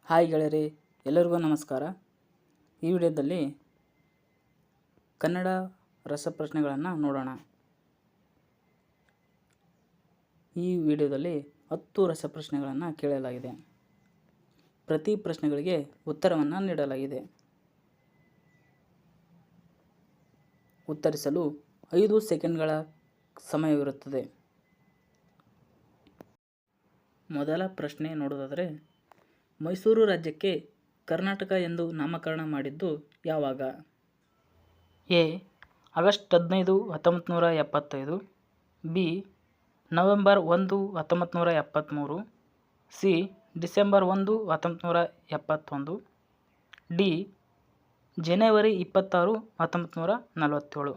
Hi ಗೆಳೆಯರೇ, ಎಲ್ಲರಿಗೂ ನಮಸ್ಕಾರ. ಈ ವಿಡಿಯೋದಲ್ಲಿ ಕನ್ನಡ ರಸಪ್ರಶ್ನೆಗಳನ್ನು ನೋಡೋಣ. ಈ ವಿಡಿಯೋದಲ್ಲಿ 10 ರಸಪ್ರಶ್ನೆಗಳನ್ನು ಕೇಳಲಾಗಿದೆ. ಪ್ರತಿ ಪ್ರಶ್ನೆಗಳಿಗೆ ಉತ್ತರವನ್ನು ನೀಡಲಾಗಿದೆ. ಉತ್ತರಿಸಲು 5 ಸೆಕೆಂಡ್ಗಳ ಸಮಯವಿರುತ್ತದೆ. ಮೊದಲ ಪ್ರಶ್ನೆ ನೋಡೋದಾದರೆ, ಮೈಸೂರು ರಾಜ್ಯಕ್ಕೆ ಕರ್ನಾಟಕ ಎಂದು ನಾಮಕರಣ ಮಾಡಿದ್ದು ಯಾವಾಗ? A. August 15, 1975. B. November 1, 1973. C. December 1, 1971. D. ಜನವರಿ 26, 1947.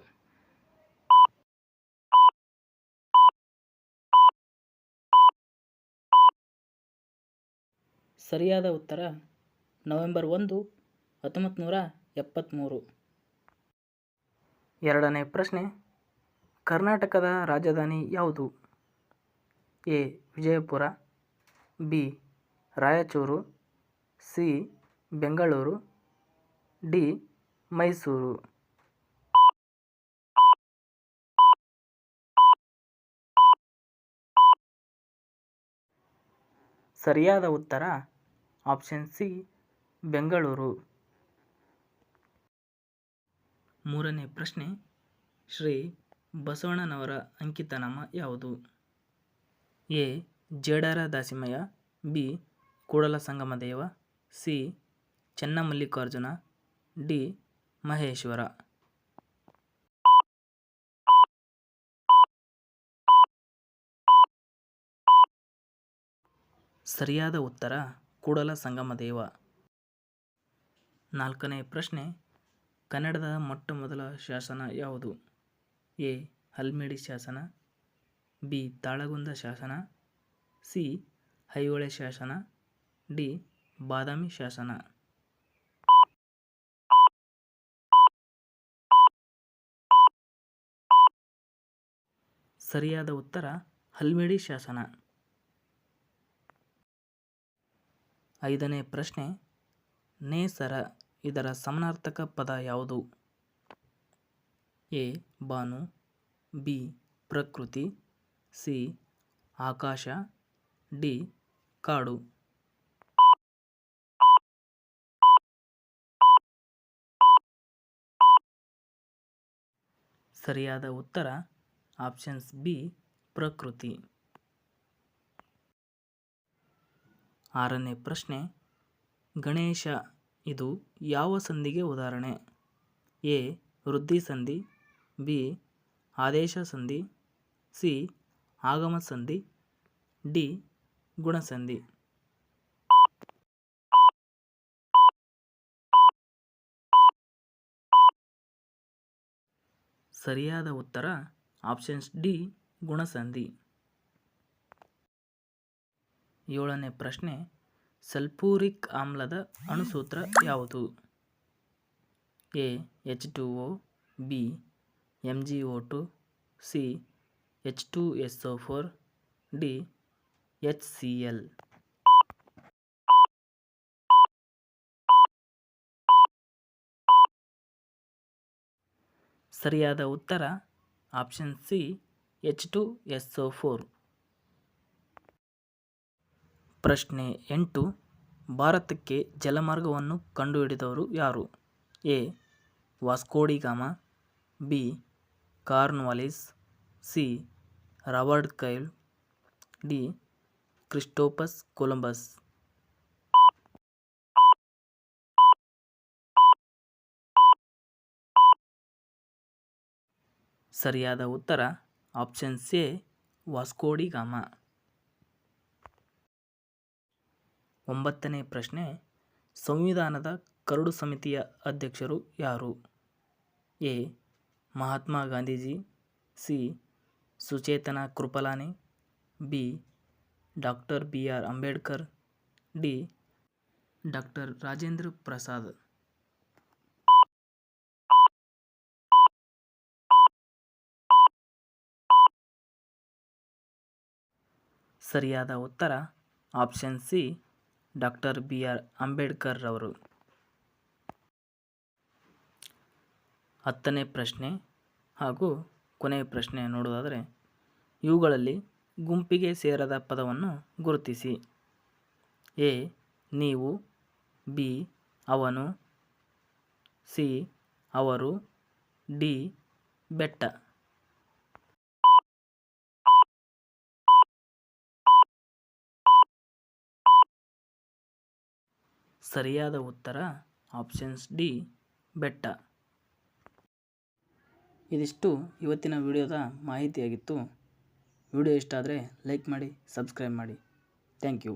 ಸರಿಯಾದ ಉತ್ತರ ನವೆಂಬರ್ 1, 1973. ಎರಡನೇ ಪ್ರಶ್ನೆ, ಕರ್ನಾಟಕದ ರಾಜಧಾನಿ ಯಾವುದು? A. Vijayapura. B. Raichur. C. Bengaluru. D. Mysuru. ಸರಿಯಾದ ಉತ್ತರ ಆಪ್ಷನ್ ಸಿ, ಬೆಂಗಳೂರು. ಮೂರನೇ ಪ್ರಶ್ನೆ, ಶ್ರೀ ಬಸವಣ್ಣನವರ ಅಂಕಿತನಾಮ ಯಾವುದು? A. Jedara Dasimayya. B. Kudala Sangamadeva. C. Chennamallikarjuna. D. Maheshwara. ಸರಿಯಾದ ಉತ್ತರ ಕೂಡಲ ಸಂಗಮದೇವ. ನಾಲ್ಕನೇ ಪ್ರಶ್ನೆ, ಕನ್ನಡದ ಮೊಟ್ಟಮೊದಲ ಶಾಸನ ಯಾವುದು? ಎ. ಹಲ್ಮಿಡಿ ಶಾಸನ. ಬಿ. ತಾಳಗುಂದ ಶಾಸನ. ಸಿ. ಐಹೊಳೆ ಶಾಸನ. ಡಿ. ಬಾದಾಮಿ ಶಾಸನ. ಸರಿಯಾದ ಉತ್ತರ ಹಲ್ಮಿಡಿ ಶಾಸನ. ಐದನೇ ಪ್ರಶ್ನೆ, ನೇಸರ ಇದರ ಸಮಾನಾರ್ಥಕ ಪದ ಯಾವುದು? ಎ. ಬಾನು. ಬಿ. ಪ್ರಕೃತಿ. ಸಿ. ಆಕಾಶ. ಡಿ. ಕಾಡು. ಸರಿಯಾದ ಉತ್ತರ ಆಪ್ಷನ್ಸ್ ಬಿ, ಪ್ರಕೃತಿ. ಆರನೇ ಪ್ರಶ್ನೆ, ಗಣೇಶ ಇದು ಯಾವ ಸಂಧಿಗೆ ಉದಾಹರಣೆ? ಎ. ವೃದ್ಧಿ ಸಂಧಿ. ಬಿ. ಆದೇಶ ಸಂಧಿ. ಸಿ. ಆಗಮ ಸಂಧಿ. ಡಿ. ಗುಣಸಂಧಿ. ಸರಿಯಾದ ಉತ್ತರ ಆಪ್ಷನ್ಸ್ ಡಿ, ಗುಣಸಂಧಿ. ಏಳನೇ ಪ್ರಶ್ನೆ, ಸಲ್ಫೂರಿಕ್ ಆಮ್ಲದ ಅಣುಸೂತ್ರ ಯಾವುದು? A. H2O. B. MgO2. C. H2SO4. D. HCl. ಸರಿಯಾದ ಉತ್ತರ ಆಪ್ಷನ್ ಸಿ, H2SO4. ಪ್ರಶ್ನೆ 8, ಭಾರತಕ್ಕೆ ಜಲಮಾರ್ಗವನ್ನು ಕಂಡುಹಿಡಿದವರು ಯಾರು? A. Vasco da Gama. B. Cornwallis. C. Robert Clive. D. Christopher Columbus. ಸರಿಯಾದ ಉತ್ತರ ಆಪ್ಷನ್ ಸಿ, ವಾಸ್ಕೋಡಿ ಗಾಮ. 9ನೇ ಪ್ರಶ್ನೆ, ಸಂವಿಧಾನದ ಕರಡು ಸಮಿತಿಯ ಅಧ್ಯಕ್ಷರು ಯಾರು? A. Mahatma Gandhiji. C. Suchetana Kripalani. B. Doctor BR Ambedkar. D. Doctor Rajendra Prasad. ಸರಿಯಾದ ಉತ್ತರ option C, doctor BR Ambedkar ರವರು. 10ನೇ ಪ್ರಶ್ನೆ ಹಾಗೂ ಕೊನೆಯ ಪ್ರಶ್ನೆ ನೋಡೋದಾದರೆ, ಇವುಗಳಲ್ಲಿ ಗುಂಪಿಗೆ ಸೇರದ ಪದವನ್ನು ಗುರುತಿಸಿ. ಎ ನೀವು, ಬಿ ಅವನು, ಸಿ ಅವರು, ಡಿ ಬೆಟ್ಟ. ಸರಿಯಾದ ಉತ್ತರ ಆಪ್ಷನ್ಸ್ ಡಿ ಬೆಟ್ಟ. ಇದಿಷ್ಟು ಇವತ್ತಿನ ವಿಡಿಯೋದ ಮಾಹಿತಿಯಾಗಿತ್ತು. ವಿಡಿಯೋ ಇಷ್ಟ ಆದರೆ ಲೈಕ್ ಮಾಡಿ, ಸಬ್ಸ್ಕ್ರೈಬ್ ಮಾಡಿ. Thank you.